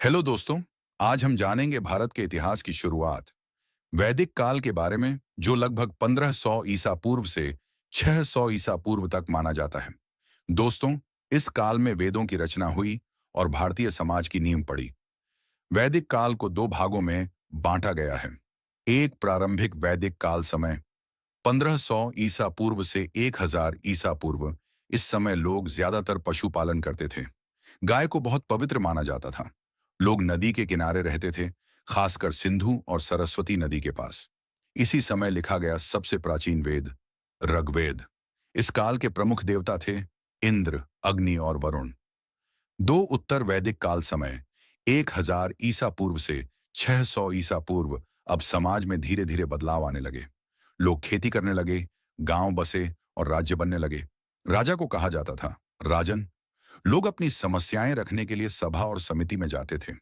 Hello दोस्तों। आज हम जानेंगे भारत के इतिहास की शुरुआत, वैदिक काल के बारे में, जो लगभग 1500 ईसा पूर्व से 600 ईसा पूर्व तक माना जाता है। दोस्तों, इस काल में वेदों की रचना हुई और भारतीय समाज की नींव पड़ी। वैदिक काल को दो भागों में बांटा गया है। एक प्रारंभिक वैदिक काल समय 1500 ईसा पूर्व से 1000 ईसा पूर्व। इस समय लोग ज्यादातर पशुपालन करते थे। गाय को बहुत पवित्र माना जाता था। लोग नदी के किनारे रहते थे, खासकर सिंधु और सरस्वती नदी के पास। इसी समय लिखा गया सबसे प्राचीन वेद, ऋग्वेद। इस काल के प्रमुख देवता थे इंद्र, अग्नि और वरुण। दो उत्तर वैदिक काल समय 1000 ईसा पूर्व से 600 ईसा पूर्व। अब समाज में धीरे धीरे बदलाव आने लगे। लोग खेती करने लगे, गांव बसे और राज्य बनने लगे। राजा को कहा जाता था राजन। लोग अपनी समस्याएं रखने के लिए सभा और समिति में जाते थे।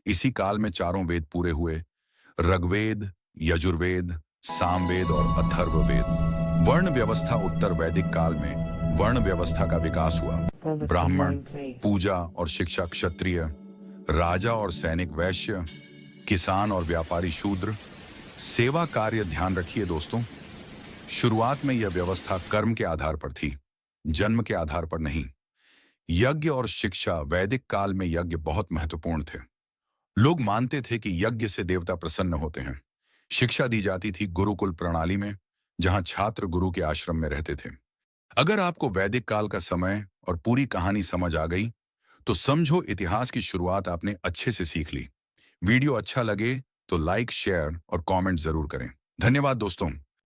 इसी काल में चारों वेद पूरे हुए, ऋग्वेद, यजुर्वेद, सामवेद और अथर्ववेद। वर्ण व्यवस्था उत्तर वैदिक काल में वर्ण व्यवस्था का विकास हुआ। ब्राह्मण, पूजा और शिक्षा क्षत्रिय, राजा और सैनिक वैश्य, किसान और व्यापारी शूद्र, सेवा कार्य। ध्यान रखिए दोस्तों, शुरुआत में यह व्यवस्था कर्म के आधार पर थी, जन्म के आधार पर नहीं। यज्ञ और शिक्षा वैदिक काल में यज्ञ बहुत महत्वपूर्ण थे। लोग मानते थे कि यज्ञ से देवता प्रसन्न होते हैं। शिक्षा दी जाती थी गुरुकुल प्रणाली में, जहां छात्र गुरु के आश्रम में रहते थे। अगर आपको वैदिक काल का समय और पूरी कहानी समझ आ गई, तो समझो इतिहास की शुरुआत आपने अच्छे से सीख ली। वीडियो अच्छा लगे तो लाइक, शेयर और कमेंट जरूर करें। धन्यवाद दोस्तों।